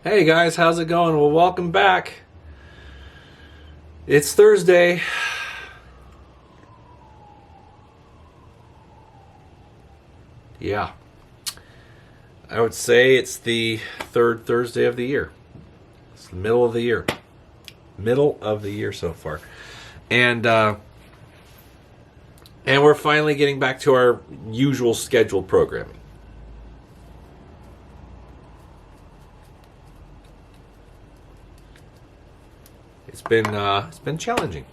Hey guys, how's it going? Well, welcome back. It's Thursday. Yeah. I would say it's the third Thursday of the year. It's the middle of the year. Middle of the year so far. And we're finally getting back to our usual scheduled programming. It's been challenging.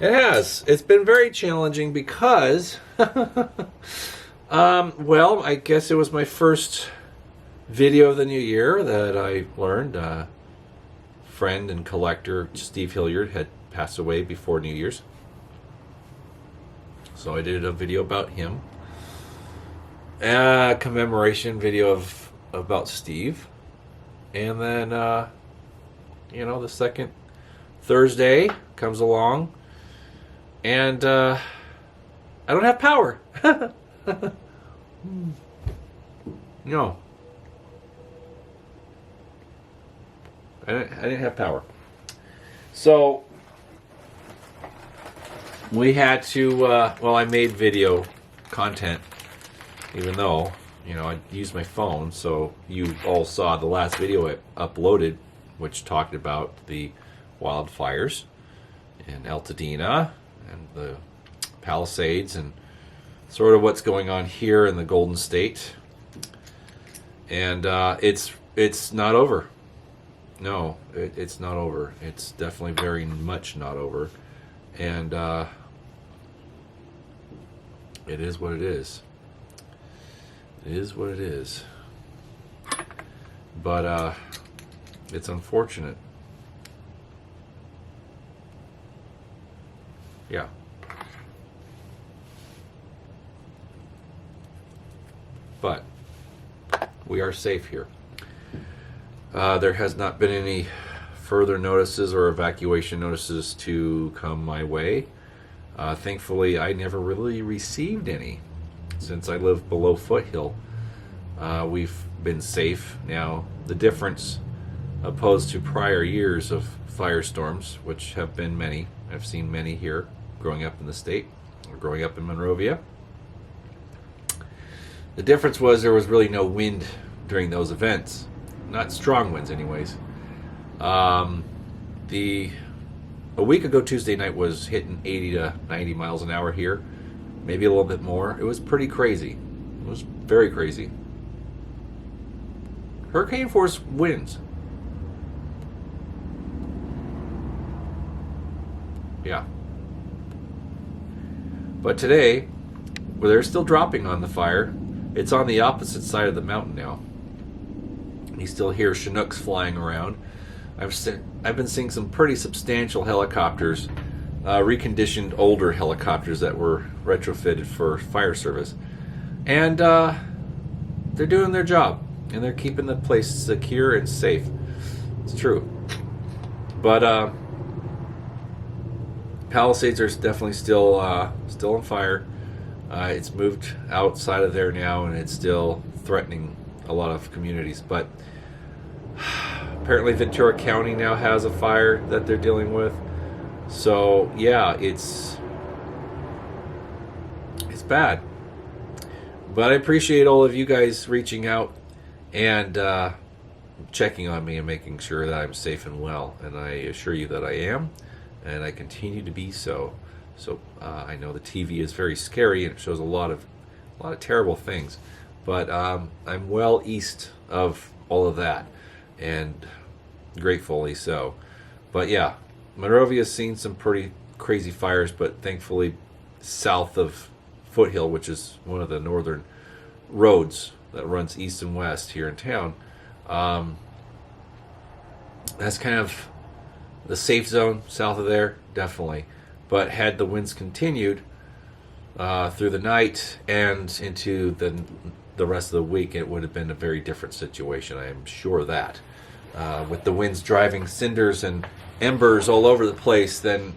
It has. It's been very challenging because, well, I guess it was my first video of the new year that I learned. Friend and collector Steve Hilliard had passed away before New Year's, so I did a video about him. Commemoration video about Steve, and then the second Thursday comes along, and I don't have power. No. I didn't have power. So we had to, I made video content, even though, I used my phone, so you all saw the last video I uploaded, which talked about the wildfires in Altadena and the Palisades and sort of what's going on here in the Golden State. And it's not over. No, it's not over. It's definitely very much not over. And it is what it is. It is what it is. But it's unfortunate. Yeah. But we are safe here. There has not been any further notices or evacuation notices to come my way. Thankfully, I never really received any since I live below Foothill. We've been safe. Now, the difference opposed to prior years of firestorms, which have been many, I've seen many here growing up in the state, or growing up in Monrovia. The difference was there was really no wind during those events. Not strong winds anyways. A week ago Tuesday night was hitting 80 to 90 miles an hour here. Maybe a little bit more. It was pretty crazy. It was very crazy. Hurricane force winds. Yeah. But today, where they're still dropping on the fire, it's on the opposite side of the mountain now. You still hear Chinooks flying around. I've been seeing some pretty substantial helicopters, reconditioned older helicopters that were retrofitted for fire service. And they're doing their job. And they're keeping the place secure and safe. It's true. But Palisades are definitely still on fire. It's moved outside of there now, and it's still threatening a lot of communities. But apparently Ventura County now has a fire that they're dealing with. So yeah, it's bad. But I appreciate all of you guys reaching out and checking on me and making sure that I'm safe and well. And I assure you that I am, and I continue to be so. So I know the TV is very scary and it shows a lot of terrible things, but I'm well east of all of that, and gratefully so. But yeah, Monrovia's seen some pretty crazy fires, but thankfully south of Foothill, which is one of the northern roads that runs east and west here in town, that's kind of the safe zone south of there, definitely. But had the winds continued through the night and into the rest of the week, it would have been a very different situation. I am sure of that. With the winds driving cinders and embers all over the place, then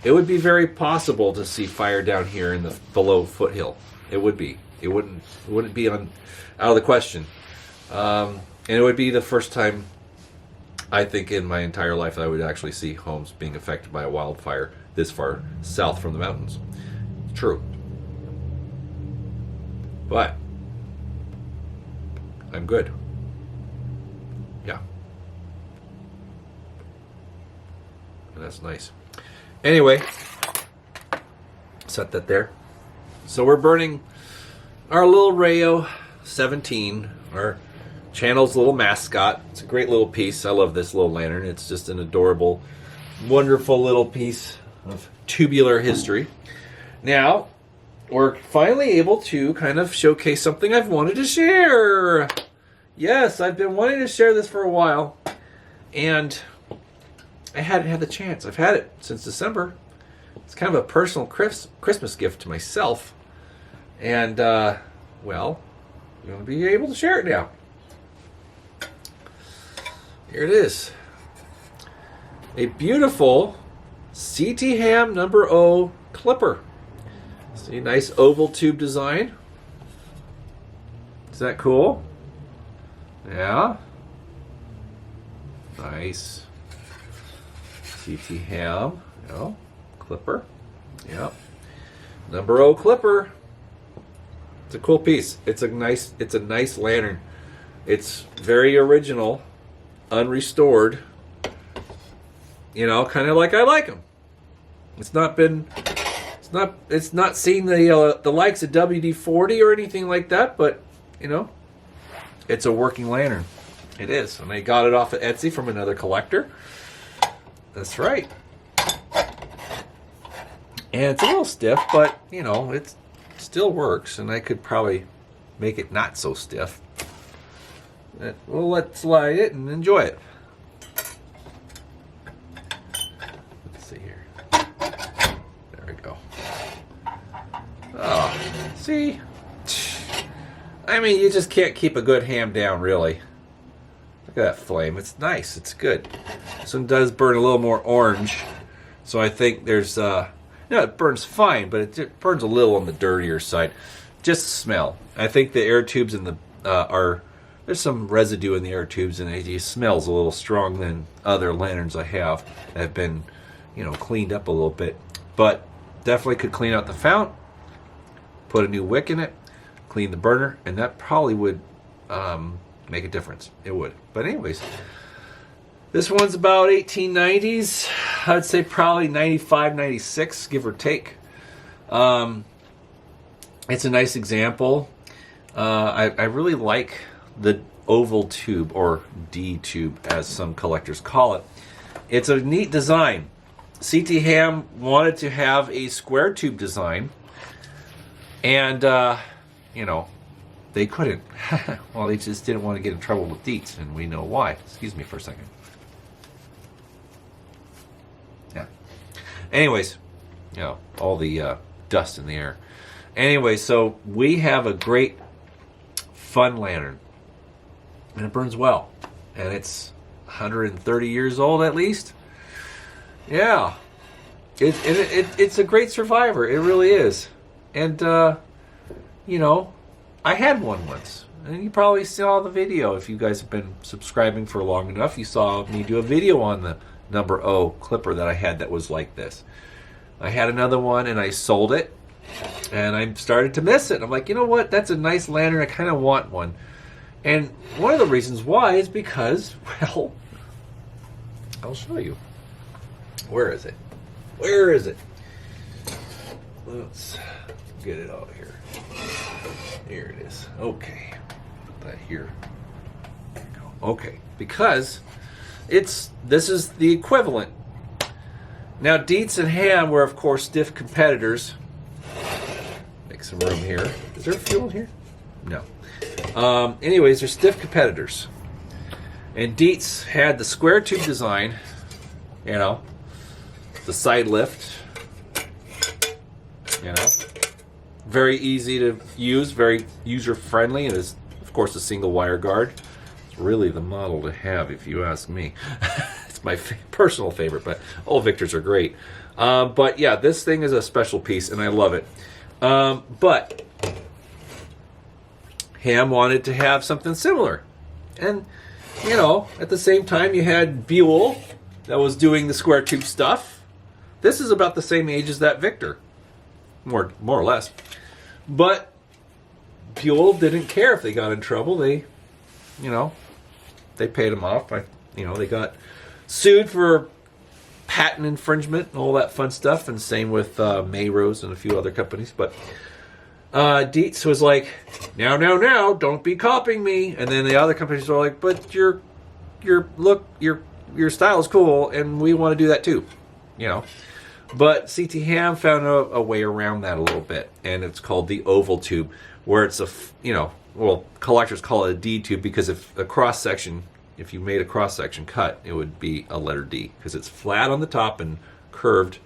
it would be very possible to see fire down here in the below Foothill. It would be. It wouldn't be out of the question. And And it would be the first time, I think, in my entire life that I would actually see homes being affected by a wildfire this far south from the mountains. True. But I'm good. Yeah. And that's nice. Anyway, set that there. So we're burning our little Rayo 17, our channel's little mascot. It's a great little piece. I love this little lantern. It's just an adorable, wonderful little piece of tubular history. Now, we're finally able to kind of showcase something I've wanted to share. Yes, I've been wanting to share this for a while, and I hadn't had the chance. I've had it since December. It's kind of a personal Christmas gift to myself, and, well, I'm going to be able to share it now. Here it is. A beautiful CT Ham No.0 clipper. See, nice oval tube design. Is that cool? Yeah. Nice. CT Ham, you know, clipper. Yep. No.0 clipper. It's a cool piece. It's a nice lantern. It's very original, unrestored. You know, kind of like I like them. It's not seen the likes of WD-40 or anything like that, but you know, it's a working lantern. It is, and I got it off of Etsy from another collector. That's right. And it's a little stiff, but you know, it still works, and I could probably make it not so stiff. Well, let's light it and enjoy it. Let's see here. There we go. Oh, see? I mean, you just can't keep a good ham down, really. Look at that flame. It's nice. It's good. This one does burn a little more orange. So I think there's, it burns fine, but it burns a little on the dirtier side. Just smell. I think the air tubes in the there's some residue in the air tubes, and it just smells a little strong than other lanterns I have that have been, you know, cleaned up a little bit. But definitely could clean out the fount, put a new wick in it, clean the burner, and that probably would make a difference. It would. But anyways, this one's about 1890s. I'd say probably 95, 96, give or take. It's a nice example. I really like the oval tube, or D tube as some collectors call it. It's a neat design. CT Ham wanted to have a square tube design, and you know, they couldn't. Well, they just didn't want to get in trouble with Dietz, and we know why. Excuse me for a second. Yeah. Anyways, you know, all the dust in the air. Anyway, so we have a great, fun lantern, and it burns well, and it's 130 years old at least. Yeah, it's a great survivor. It really is, and you know, I had one once, and you probably saw the video if you guys have been subscribing for long enough. You saw me do a video on the No.0 clipper that I had that was like this. I had another one, and I sold it. And I started to miss it. I'm like, you know what? That's a nice lantern. I kind of want one. And one of the reasons why is because, well, I'll show you. Where is it? Where is it? Let's get it out here. Here it is. Okay. Put that here. There you go. Okay. Because this is the equivalent. Now, Dietz and Ham were, of course, stiff competitors. Some room here. Is there fuel in here? No. Anyways, they're stiff competitors. And Dietz had the square tube design, you know, the side lift, you know, very easy to use, very user friendly, and is, of course, a single wire guard. It's really the model to have, if you ask me. It's my personal favorite, but all Victors are great. But yeah, this thing is a special piece, and I love it. But Ham wanted to have something similar. And, you know, at the same time you had Buell that was doing the square tube stuff. This is about the same age as that Victor, more or less. But Buell didn't care if they got in trouble. They, you know, they paid them off. You know, they got sued for patent infringement and all that fun stuff. And same with Mayrose and a few other companies. But Dietz was like, now, don't be copying me. And then the other companies were like, but your style is cool, and we want to do that too, you know. But CT Ham found a way around that a little bit, and it's called the oval tube, where it's collectors call it a D tube because if you made a cross section cut, it would be a letter D because it's flat on the top and curved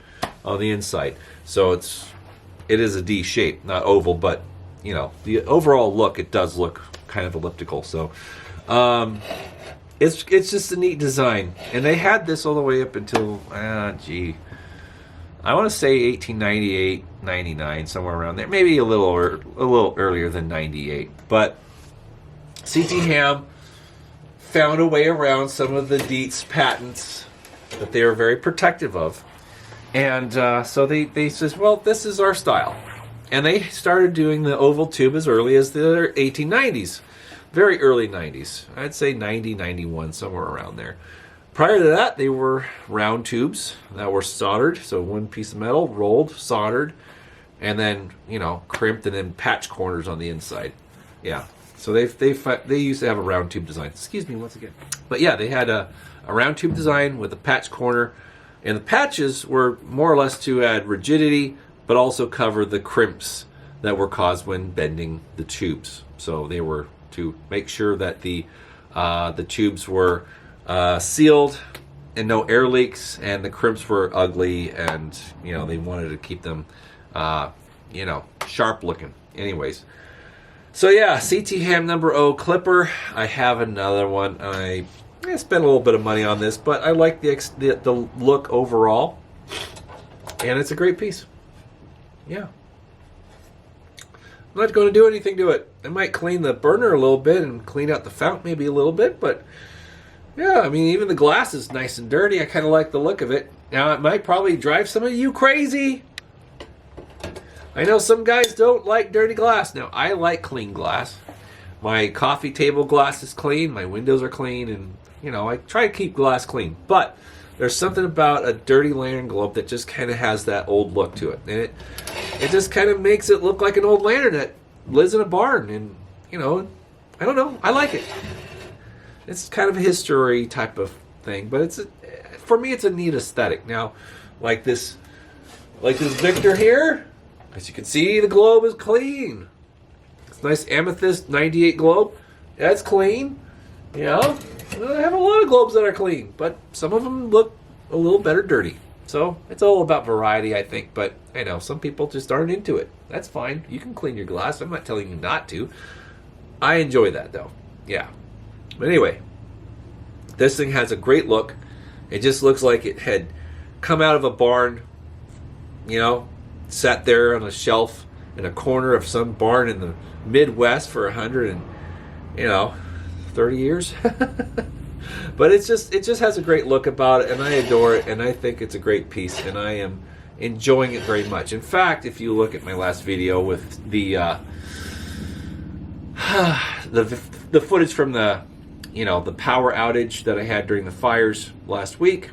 on the inside. So it is a D shape, not oval, but you know, the overall look, it does look kind of elliptical. So it's just a neat design, and they had this all the way up until I want to say 1898, 99, somewhere around there. Maybe a little earlier than 98. But CT Ham found a way around some of the Dietz patents that they were very protective of. And so they says, well, this is our style. And they started doing the oval tube as early as the 1890s. Very early 90s. I'd say 90, 91, somewhere around there. Prior to that, they were round tubes that were soldered. So one piece of metal, rolled, soldered, and then, you know, crimped and then patch corners on the inside. Yeah. So they used to have a round tube design. Excuse me once again. But yeah, they had a round tube design with a patch corner. And the patches were more or less to add rigidity, but also cover the crimps that were caused when bending the tubes. So they were to make sure that the tubes were sealed and no air leaks, and the crimps were ugly, and you know they wanted to keep them, you know, sharp looking. Anyways, so yeah, CT Ham No. 0 clipper. I have another one. I spent a little bit of money on this, but I like the look overall, and it's a great piece. Yeah. I'm not going to do anything to it. I might clean the burner a little bit and clean out the fount maybe a little bit, but yeah, I mean, even the glass is nice and dirty. I kind of like the look of it. Now, it might probably drive some of you crazy. I know some guys don't like dirty glass. Now, I like clean glass. My coffee table glass is clean. My windows are clean, and you know, I try to keep glass clean. But there's something about a dirty lantern globe that just kind of has that old look to it. And it just kind of makes it look like an old lantern that lives in a barn. And, you know, I don't know. I like it. It's kind of a history type of thing. But for me, it's a neat aesthetic. Now, like this Victor here, as you can see, the globe is clean. It's a nice amethyst 98 globe. That's clean. You know, I have a lot of globes that are clean, but some of them look a little better dirty. So it's all about variety, I think. But I know some people just aren't into it. That's fine. You can clean your glass. I'm not telling you not to. I enjoy that, though. Yeah. But anyway, this thing has a great look. It just looks like it had come out of a barn, you know, sat there on a shelf in a corner of some barn in the Midwest for 30 years. But it just has a great look about it, and I adore it, and I think it's a great piece, and I am enjoying it very much. In fact, if you look at my last video with the footage from the power outage that I had during the fires last week,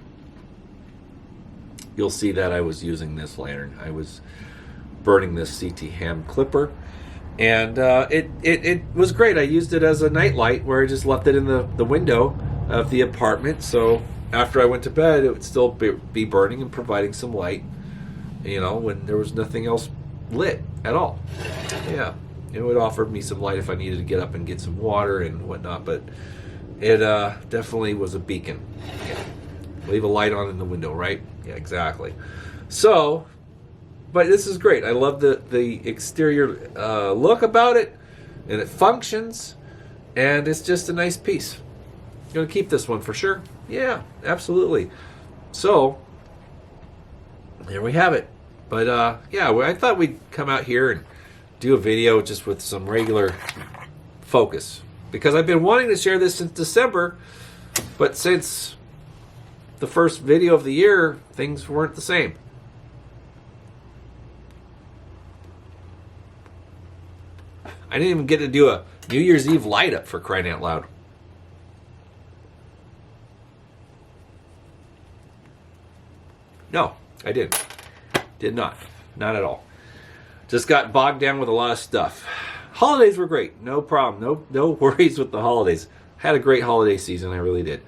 you'll see that I was using this lantern. I was burning this CT Ham clipper. And it was great. I used it as a night light where I just left it in the window of the apartment. So after I went to bed, it would still be burning and providing some light, you know, when there was nothing else lit at all. Yeah, it would offer me some light if I needed to get up and get some water and whatnot. But it definitely was a beacon. Yeah. Leave a light on in the window, right? Yeah, exactly. So... but this is great. I love the exterior look about it, and it functions, and it's just a nice piece. I'm going to keep this one for sure. Yeah, absolutely. So, there we have it. But, yeah, I thought we'd come out here and do a video just with some regular focus. because I've been wanting to share this since December, but since the first video of the year, things weren't the same. I didn't even get to do a New Year's Eve light up, for crying out loud. No, I didn't. Did not. Not at all. Just got bogged down with a lot of stuff. Holidays were great. No problem. No worries with the holidays. Had a great holiday season. I really did.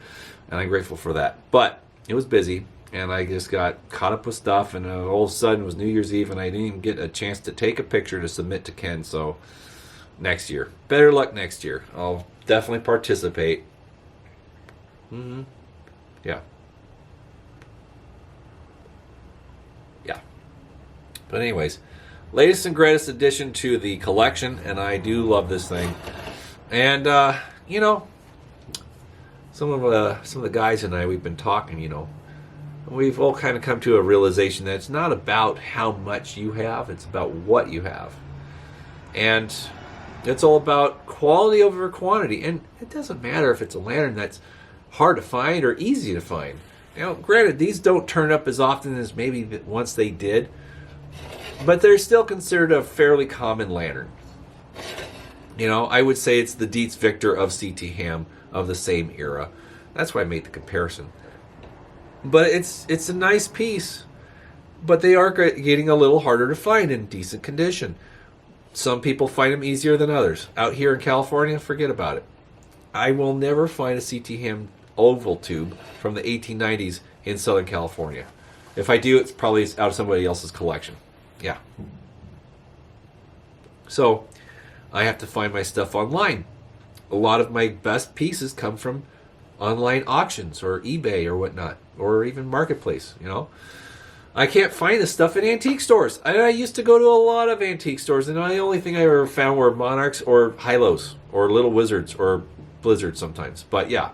And I'm grateful for that. But it was busy. And I just got caught up with stuff. And all of a sudden it was New Year's Eve. And I didn't even get a chance to take a picture to submit to Ken. So next year. Better luck next year. I'll definitely participate. Yeah. Yeah. But anyways, latest and greatest addition to the collection, and I do love this thing. And you know, some of the guys and I, we've been talking. You know, we've all kind of come to a realization that it's not about how much you have; it's about what you have, and it's all about quality over quantity. And it doesn't matter if it's a lantern that's hard to find or easy to find. Now, granted, these don't turn up as often as maybe once they did, but they're still considered a fairly common lantern. You know, I would say it's the Dietz Victor of CT Ham of the same era. That's why I made the comparison. But it's a nice piece, but they are getting a little harder to find in decent condition. Some people find them easier than others. Out here in California, forget about it. I will never find a CT Ham oval tube from the 1890s in Southern California. If I do, it's probably out of somebody else's collection. Yeah. So I have to find my stuff online. A lot of my best pieces come from online auctions or eBay or whatnot, or even Marketplace, you know. I can't find this stuff in antique stores. I used to go to a lot of antique stores, and the only thing I ever found were Monarchs or Hylos or Little Wizards or Blizzards sometimes. But yeah,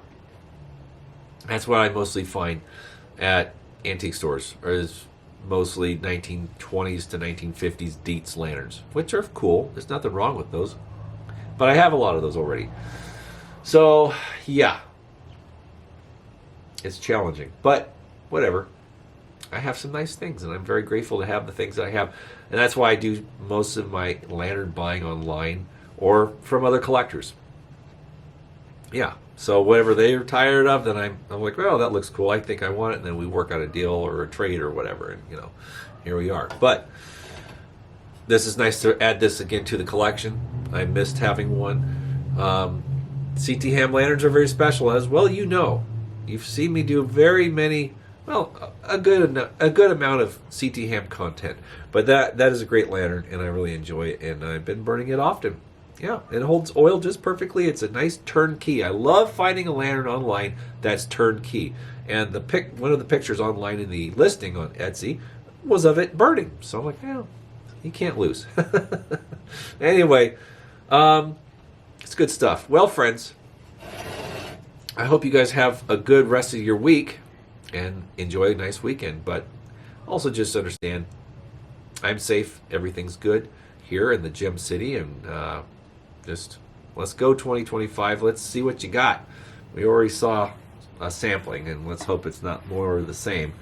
that's what I mostly find at antique stores, or is mostly 1920s to 1950s Dietz lanterns, which are cool. There's nothing wrong with those. But I have a lot of those already. So, yeah. It's challenging. But, whatever. I have some nice things, and I'm very grateful to have the things that I have. And that's why I do most of my lantern buying online or from other collectors. Yeah. So whatever they're tired of, then I'm like, well, that looks cool. I think I want it. And then we work out a deal or a trade or whatever. And, you know, here we are. But this is nice to add this again to the collection. I missed having one. CT Ham lanterns are very special, as well. You know, you've seen me do very many, well, a good amount of CT Ham content. But that is a great lantern, and I really enjoy it. And I've been burning it often. Yeah, it holds oil just perfectly. It's a nice turnkey. I love finding a lantern online that's turnkey. And one of the pictures online in the listing on Etsy was of it burning. So I'm like, yeah, you can't lose. Anyway, it's good stuff. Well, friends, I hope you guys have a good rest of your week and enjoy a nice weekend. But also just understand, I'm safe. Everything's good here in the Gem City, and just let's go 2025. Let's see what you got. We already saw a sampling, and let's hope it's not more of the same.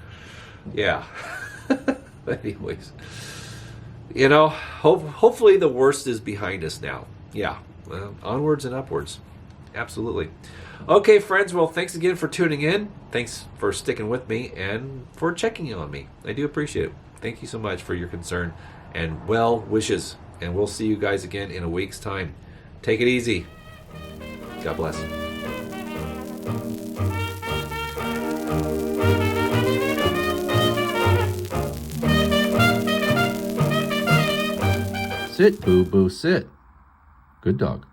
Yeah. Anyways, you know, hopefully the worst is behind us now. Yeah. Onwards and upwards. Absolutely. Okay, friends. Well, thanks again for tuning in. Thanks for sticking with me and for checking on me. I do appreciate it. Thank you so much for your concern and well wishes. And we'll see you guys again in a week's time. Take it easy. God bless. Sit, boo boo, sit. Good dog.